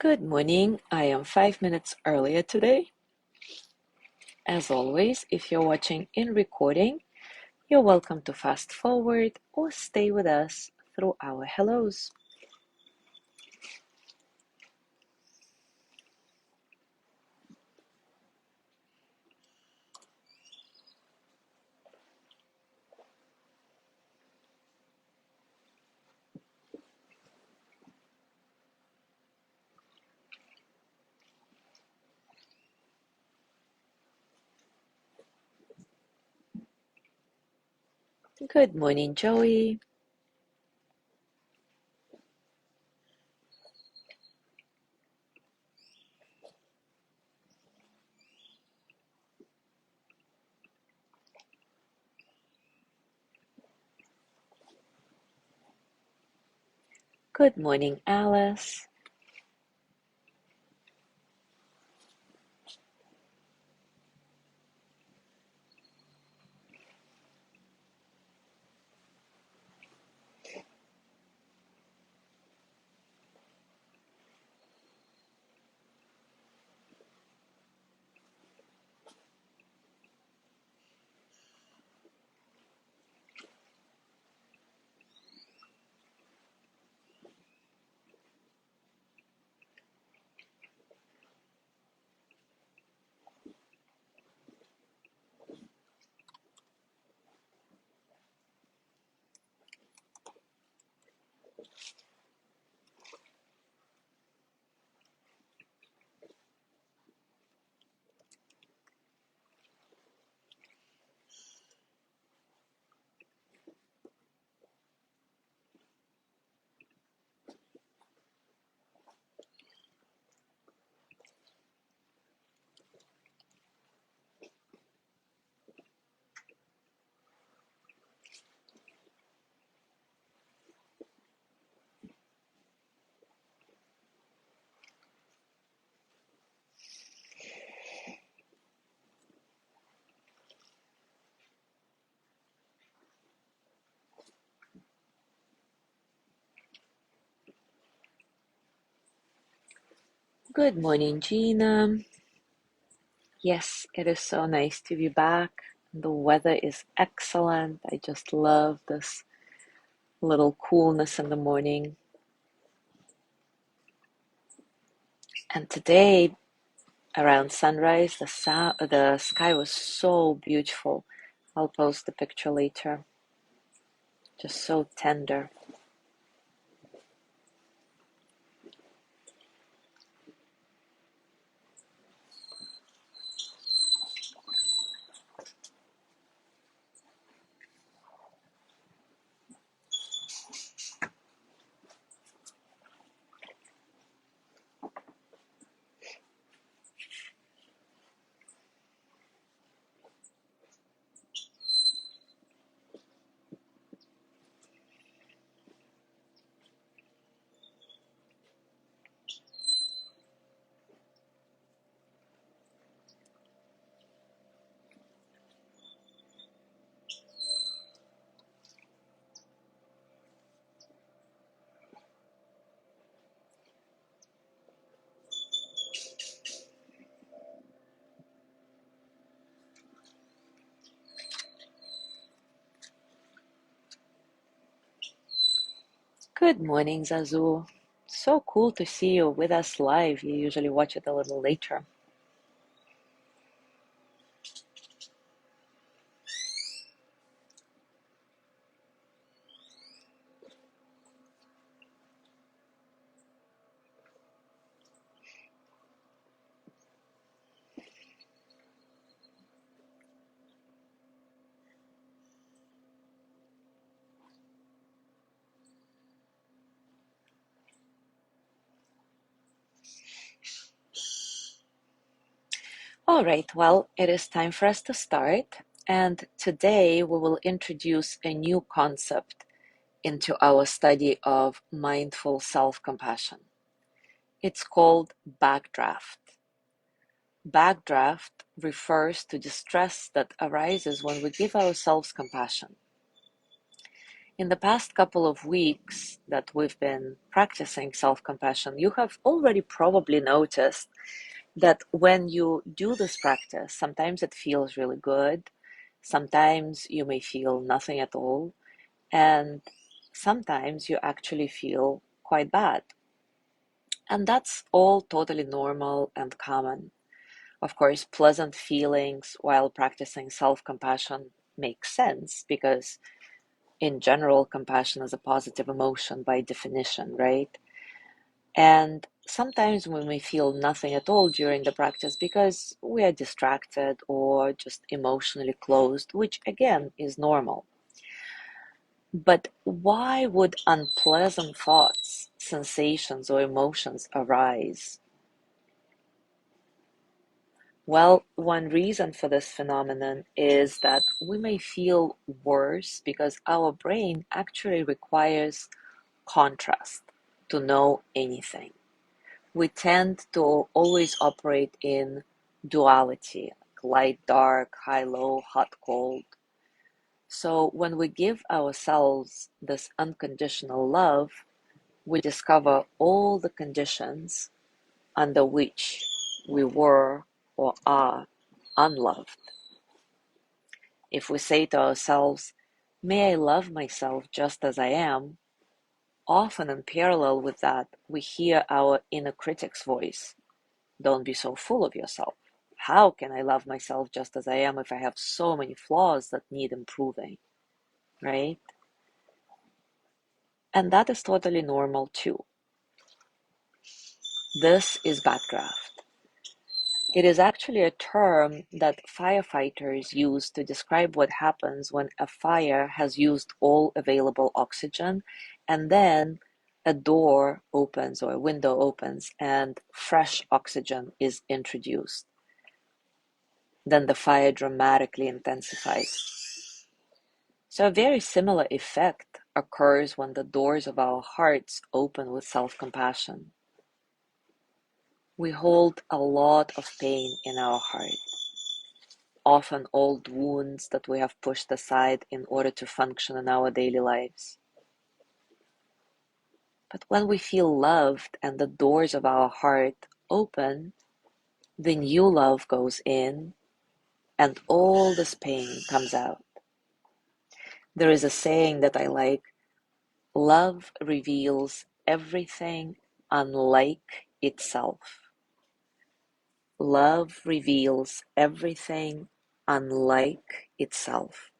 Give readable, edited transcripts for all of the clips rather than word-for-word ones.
Good morning. I am 5 minutes earlier today. As always, if you're watching in recording, you're welcome to fast forward or stay with us through our hellos. Good morning, Joey. Good morning, Alice. Good morning, Gina. Yes, it is so nice to be back. The weather is excellent. I just love this little coolness in the morning. And today, around sunrise, the sky was so beautiful. I'll post the picture later. Just so tender. Good morning, Zazu. So cool to see you with us live. You usually watch it a little later. All right, well, it is time for us to start. And today we will introduce a new concept into our study of mindful self-compassion. It's called backdraft. Backdraft refers to distress that arises when we give ourselves compassion. In the past couple of weeks that we've been practicing self-compassion, you have already probably noticed that when you do this practice, sometimes it feels really good, sometimes you may feel nothing at all, and sometimes you actually feel quite bad. And that's all totally normal and common. Of course, pleasant feelings while practicing self-compassion make sense because, in general, compassion is a positive emotion by definition, right? And sometimes we may feel nothing at all during the practice because we are distracted or just emotionally closed, which again is normal. But why would unpleasant thoughts, sensations, or emotions arise? Well, one reason for this phenomenon is that we may feel worse because our brain actually requires contrast to know anything. We tend to always operate in duality, light, dark, high, low, hot, cold. So when we give ourselves this unconditional love, we discover all the conditions under which we were or are unloved. If we say to ourselves, may I love myself just as I am, often in parallel with that, we hear our inner critic's voice. Don't be so full of yourself. How can I love myself just as I am if I have so many flaws that need improving, right? And that is totally normal too. This is backdraft. It is actually a term that firefighters use to describe what happens when a fire has used all available oxygen and then a door opens or a window opens and fresh oxygen is introduced. Then the fire dramatically intensifies. So a very similar effect occurs when the doors of our hearts open with self-compassion. We hold a lot of pain in our heart, often old wounds that we have pushed aside in order to function in our daily lives. But when we feel loved and the doors of our heart open, the new love goes in and all this pain comes out. There is a saying that I like: love reveals everything unlike itself. Love reveals everything unlike itself.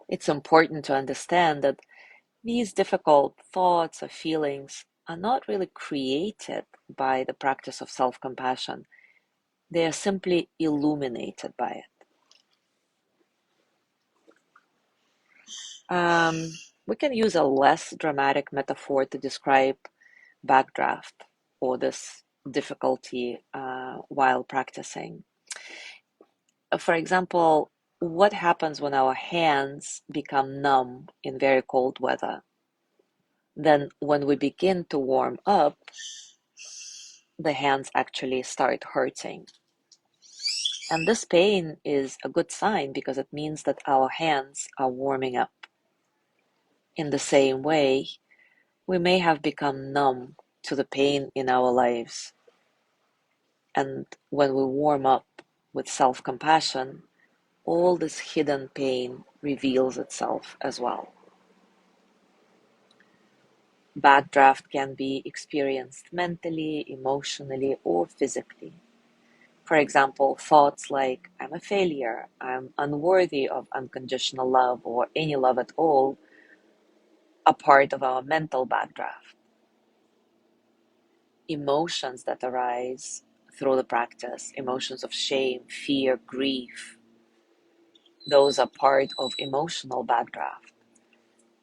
It's important to understand that these difficult thoughts or feelings are not really created by the practice of self-compassion. They are simply illuminated by it. We can use a less dramatic metaphor to describe backdraft or this difficulty while practicing. For example, what happens when our hands become numb in very cold weather? Then when we begin to warm up, the hands actually start hurting. And this pain is a good sign because it means that our hands are warming up. In the same way, we may have become numb to the pain in our lives. And when we warm up with self-compassion, all this hidden pain reveals itself as well. Backdraft can be experienced mentally, emotionally, or physically. For example, thoughts like, I'm a failure, I'm unworthy of unconditional love or any love at all, are part of our mental backdraft. Emotions that arise through the practice, emotions of shame, fear, grief, those are part of emotional backdraft.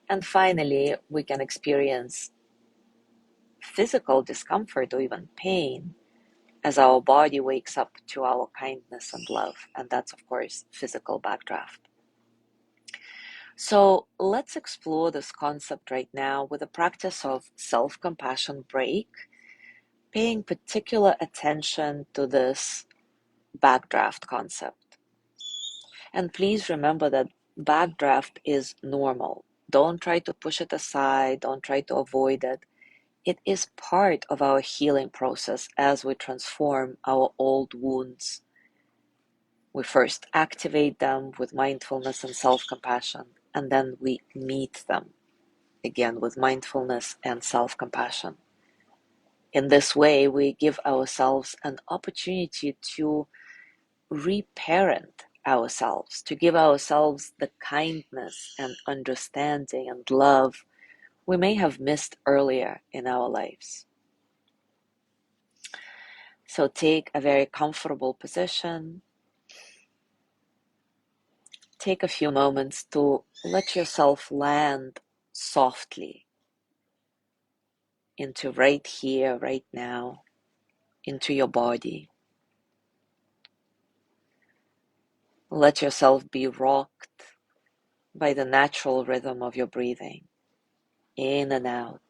And finally, we can experience physical discomfort or even pain as our body wakes up to our kindness and love. And that's, of course, physical backdraft. So let's explore this concept right now with a practice of self-compassion break, paying particular attention to this backdraft concept. And please remember that backdraft is normal. Don't try to push it aside, don't try to avoid it. It is part of our healing process as we transform our old wounds. We first activate them with mindfulness and self-compassion, and then we meet them again with mindfulness and self-compassion. In this way, we give ourselves an opportunity to reparent ourselves, to give ourselves the kindness and understanding and love we may have missed earlier in our lives. So take a very comfortable position. Take a few moments to let yourself land softly into right here, right now, into your body. Let yourself be rocked by the natural rhythm of your breathing, in and out,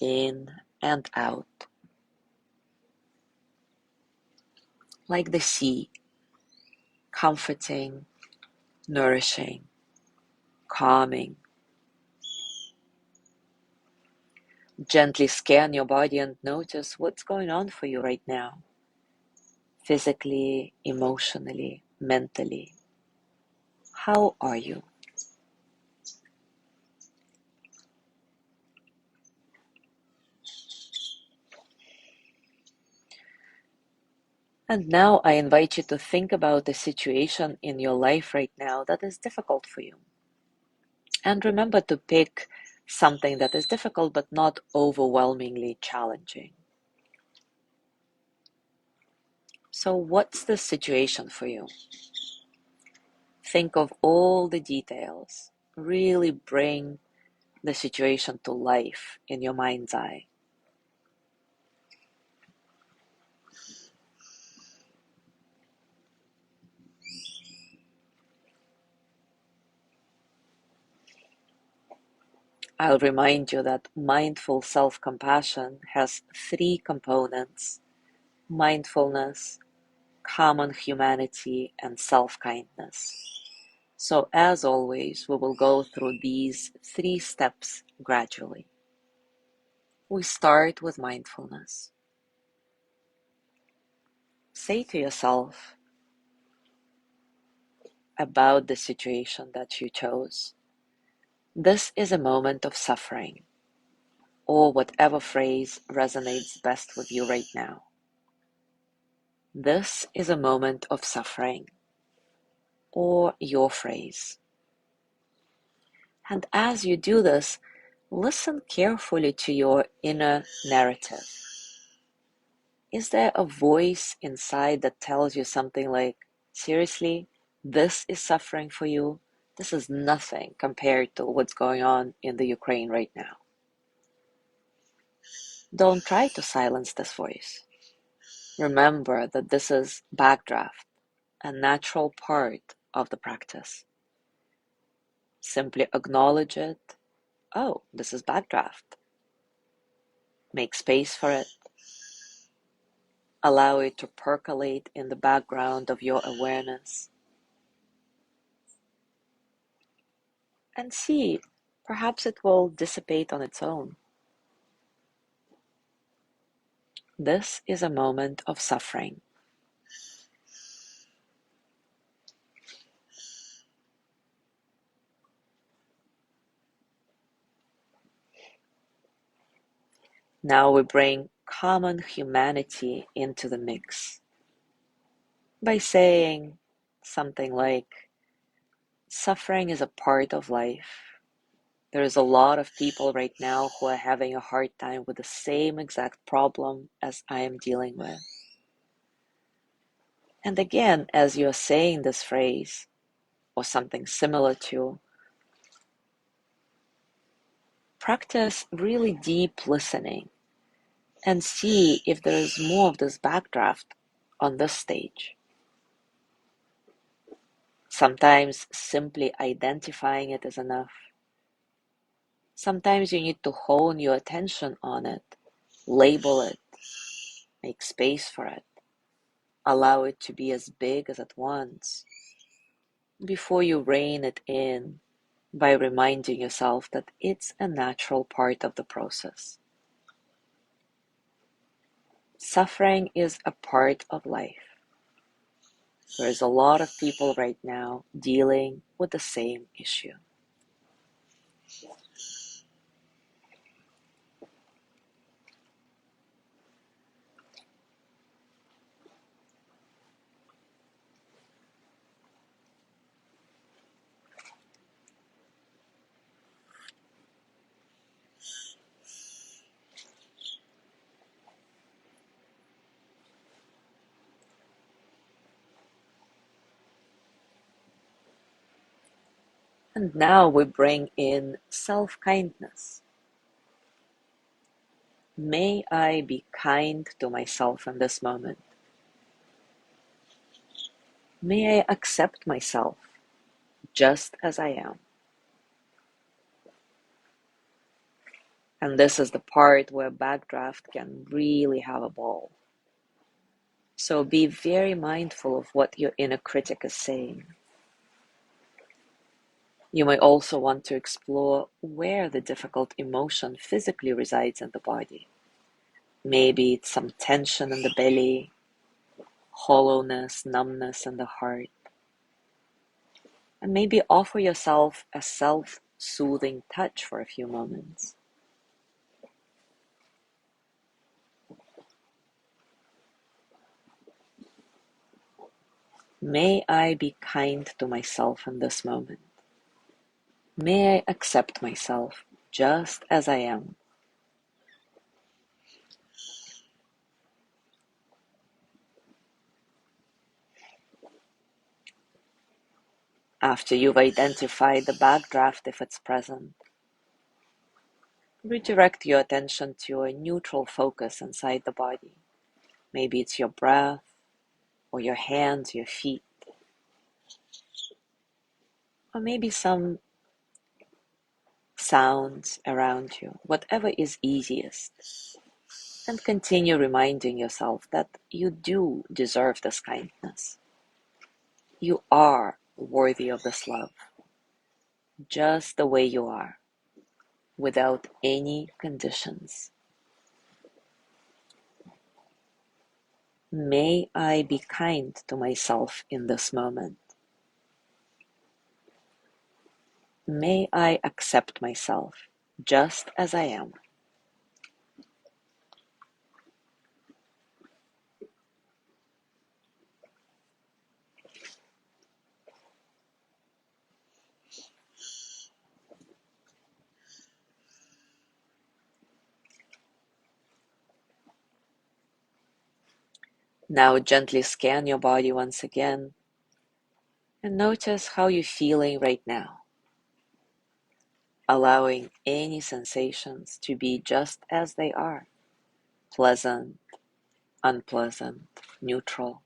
in and out, like the sea, comforting, nourishing, calming. Gently scan your body and notice what's going on for you right now, physically, emotionally, mentally. How are you? And now I invite you to think about the situation in your life right now that is difficult for you. And remember to pick something that is difficult but not overwhelmingly challenging. So, what's the situation for you? Think of all the details. Really bring the situation to life in your mind's eye. I'll remind you that mindful self-compassion has three components: mindfulness, common humanity, and self-kindness. So as always, we will go through these three steps gradually. We start with mindfulness. Say to yourself about the situation that you chose, this is a moment of suffering, or whatever phrase resonates best with you right now. This is a moment of suffering, or your phrase. And as you do this, listen carefully to your inner narrative. Is there a voice inside that tells you something like, seriously, this is suffering for you? This is nothing compared to what's going on in the Ukraine right now. Don't try to silence this voice. Remember that this is backdraft, a natural part of the practice. Simply acknowledge it. Oh, this is backdraft. Make space for it. Allow it to percolate in the background of your awareness. And see, perhaps it will dissipate on its own. This is a moment of suffering. Now we bring common humanity into the mix by saying something like, suffering is a part of life. There is a lot of people right now who are having a hard time with the same exact problem as I am dealing with. And again, as you're saying this phrase, or something similar to, practice really deep listening and see if there is more of this backdraft on this stage. Sometimes simply identifying it is enough. Sometimes you need to hone your attention on it, label it, make space for it. Allow it to be as big as it wants before you rein it in by reminding yourself that it's a natural part of the process. Suffering is a part of life. There's a lot of people right now dealing with the same issue. And now we bring in self-kindness. May I be kind to myself in this moment. May I accept myself just as I am. And this is the part where Backdraft can really have a ball. So be very mindful of what your inner critic is saying. You may also want to explore where the difficult emotion physically resides in the body. Maybe it's some tension in the belly, hollowness, numbness in the heart. And maybe offer yourself a self-soothing touch for a few moments. May I be kind to myself in this moment. May I accept myself just as I am. After you've identified the backdraft, if it's present, redirect your attention to a neutral focus inside the body. Maybe it's your breath, or your hands, your feet, or maybe some sounds around you, whatever is easiest. And continue reminding yourself that you do deserve this kindness. You are worthy of this love, just the way you are, without any conditions. May I be kind to myself in this moment. May I accept myself just as I am. Now gently scan your body once again and notice how you're feeling right now, allowing any sensations to be just as they are, pleasant, unpleasant, neutral.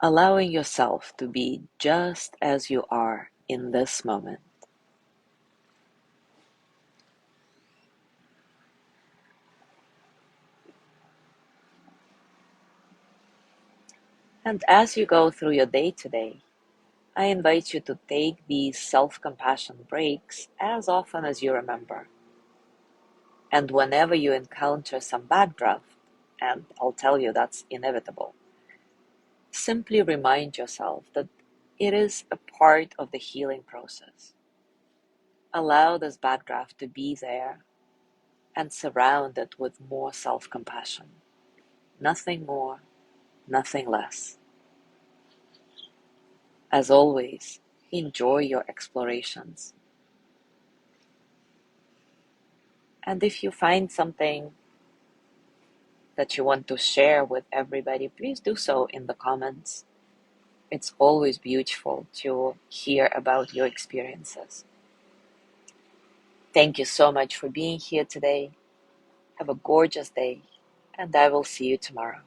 Allowing yourself to be just as you are in this moment. And as you go through your day today, I invite you to take these self-compassion breaks as often as you remember. And whenever you encounter some backdraft, and I'll tell you that's inevitable, simply remind yourself that it is a part of the healing process. Allow this backdraft to be there and surround it with more self-compassion. Nothing more, nothing less. As always, enjoy your explorations. And if you find something that you want to share with everybody, please do so in the comments. It's always beautiful to hear about your experiences. Thank you so much for being here today. Have a gorgeous day, and I will see you tomorrow.